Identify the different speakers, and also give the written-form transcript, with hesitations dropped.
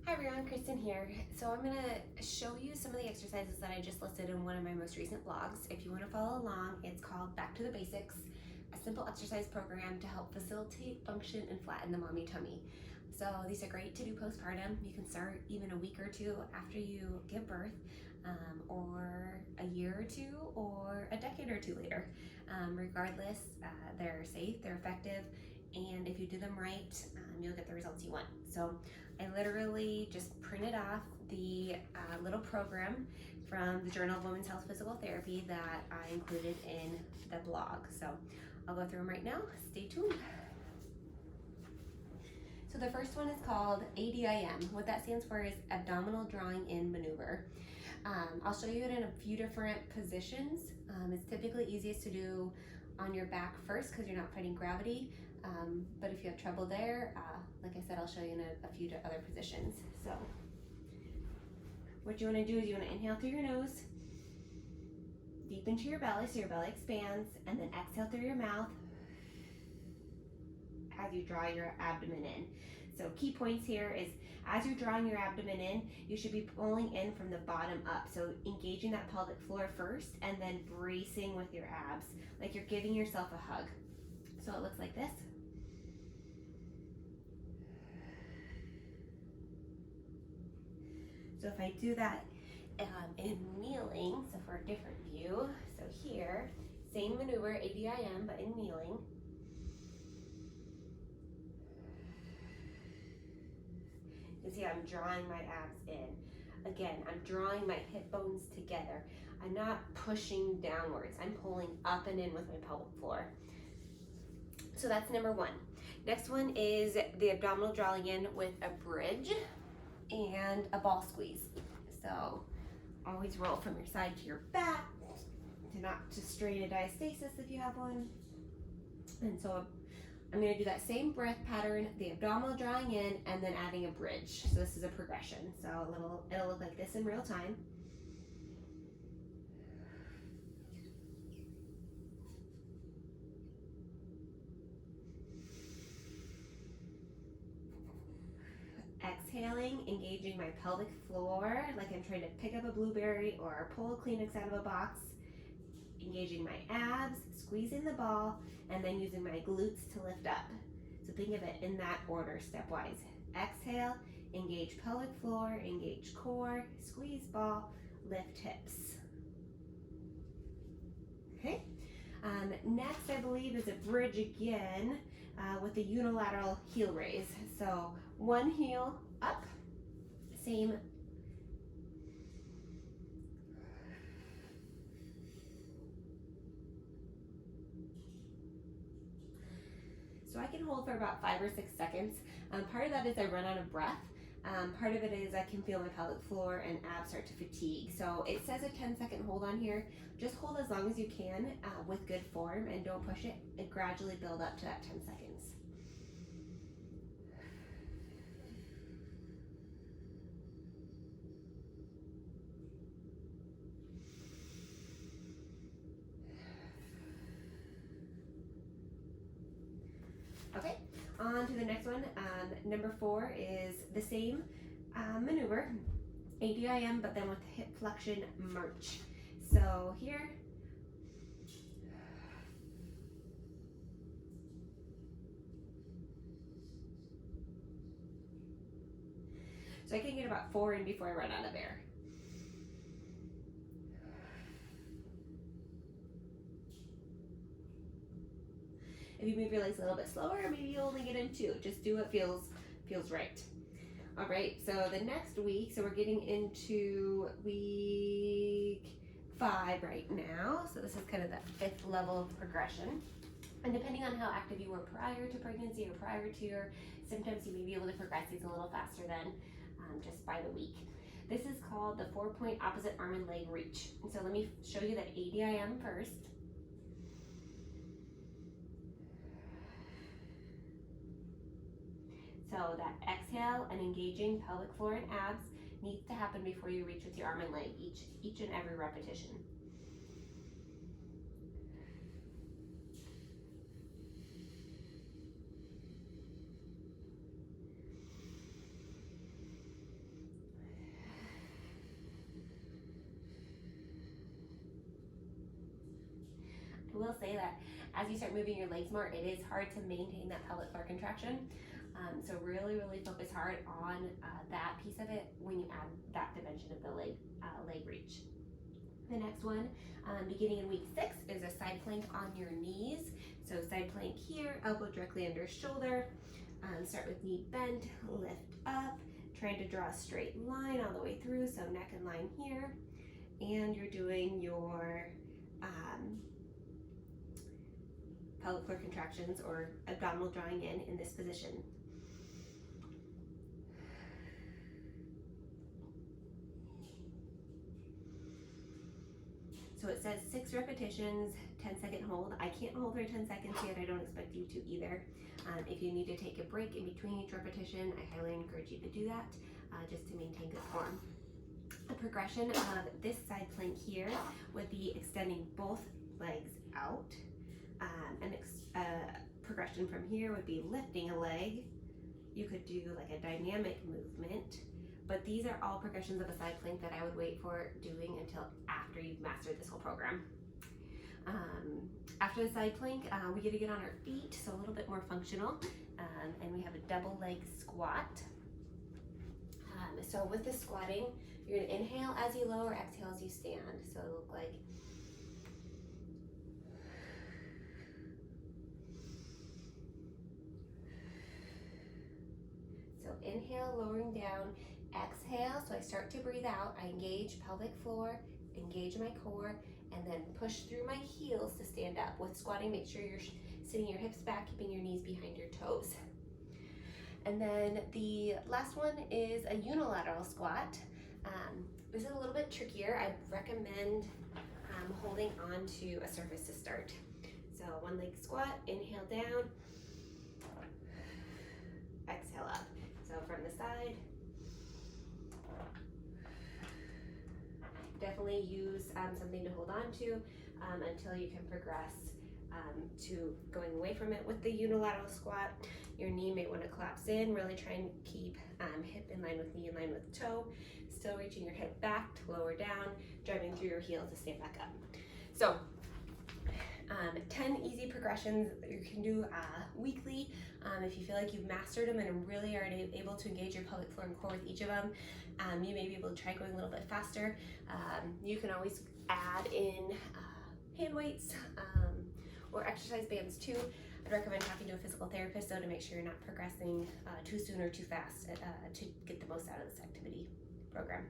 Speaker 1: Hi everyone, Kristen here. So I'm going to show you some of the exercises that I just listed in one of my most recent vlogs. If you want to follow along, it's called Back to the Basics, a simple exercise program to help facilitate function and flatten the mommy tummy. So these are great to do postpartum. You can start even a week or two after you give birth, or a year or two, or a decade or two later. Regardless, they're safe, they're effective, and if you do them right, you'll get the results you want. So I literally just printed off the little program from the Journal of Women's Health Physical Therapy that I included in the blog. So I'll go through them right now. Stay tuned. So the first one is called ADIM. What that stands for is Abdominal Drawing In Maneuver. I'll show you it in a few different positions. It's typically easiest to do on your back first because you're not fighting gravity. But if you have trouble there, like I said, I'll show you in a few other positions. So what you want to do is you want to inhale through your nose, deep into your belly so your belly expands, and then exhale through your mouth as you draw your abdomen in. So key points here is as you're drawing your abdomen in, you should be pulling in from the bottom up. So engaging that pelvic floor first and then bracing with your abs, like you're giving yourself a hug. So it looks like this. So if I do that in kneeling, so for a different view, so here, same maneuver, ADIM, but in kneeling. You see I'm drawing my abs in. Again, I'm drawing my hip bones together. I'm not pushing downwards. I'm pulling up and in with my pelvic floor. So that's number one. Next one is the abdominal drawing in with a bridge and a ball squeeze. So always roll from your side to your back to straighten a diastasis if you have one. And so I'm going to do that same breath pattern, the abdominal drawing in and then adding a bridge. So this is a progression. So it'll look like this in real time. Exhaling, engaging my pelvic floor like I'm trying to pick up a blueberry or pull a Kleenex out of a box. Engaging my abs, squeezing the ball, and then using my glutes to lift up. So think of it in that order, stepwise. Exhale, engage pelvic floor, engage core, squeeze ball, lift hips. Okay. Next, I believe, is a bridge again with a unilateral heel raise. So one heel up, same. So I can hold for about 5 or 6 seconds. Part of that is I run out of breath. Part of it is I can feel my pelvic floor and abs start to fatigue. So it says a 10-second hold on here. Just hold as long as you can with good form and don't push it and gradually build up to that 10 seconds. Okay, on to the next one. Number 4 is the same maneuver, ADIM, but then with hip flexion march. So here, so I can get about 4 in before I run out of air. If you move your legs a little bit slower, maybe you only get in 2. Just do what feels right. All right, so the next week, so we're getting into week 5 right now. So this is kind of that 5th level of progression. And depending on how active you were prior to pregnancy or prior to your symptoms, you may be able to progress these a little faster than just by the week. This is called the 4-point opposite arm and leg reach. And so let me show you that ADIM first. So that exhale and engaging pelvic floor and abs needs to happen before you reach with your arm and leg, each and every repetition. will say that as you start moving your legs more, it is hard to maintain that pelvic floor contraction. So really focus hard on that piece of it when you add that dimension of the leg reach. The next one, beginning in week 6, is a side plank on your knees. So side plank here, elbow directly under shoulder. Start with knee bent, lift up, trying to draw a straight line all the way through, so neck and line here. And you're doing your pelvic floor contractions or abdominal drawing in this position. So it says 6 repetitions, 10-second hold. I can't hold for 10 seconds yet. I don't expect you to either. If you need to take a break in between each repetition, I highly encourage you to do that just to maintain good form. The progression of this side plank here would be extending both legs out. Progression from here would be lifting a leg. You could do like a dynamic movement, but these are all progressions of a side plank that I would wait for doing until after you've mastered this whole program. After the side plank, we get to get on our feet, so a little bit more functional, and we have a double leg squat. So with the squatting, you're gonna inhale as you lower, exhale as you stand. So it'll look like inhale, lowering down, exhale, so I start to breathe out, I engage pelvic floor, engage my core, and then push through my heels to stand up. With squatting, make sure you're sitting your hips back, keeping your knees behind your toes. And then the last one is a unilateral squat. This is a little bit trickier. I recommend holding on to a surface to start. So one leg squat, inhale down, exhale up. So from the side, definitely use something to hold on to until you can progress to going away from it. With the unilateral squat, your knee may want to collapse in, really try and keep hip in line with knee, in line with toe, still reaching your hip back to lower down, driving through your heel to stand back up. So 10 easy progressions that you can do weekly. If you feel like you've mastered them and really are able to engage your pelvic floor and core with each of them, you may be able to try going a little bit faster. You can always add in hand weights or exercise bands too. I'd recommend talking to a physical therapist though to make sure you're not progressing too soon or too fast to get the most out of this activity program.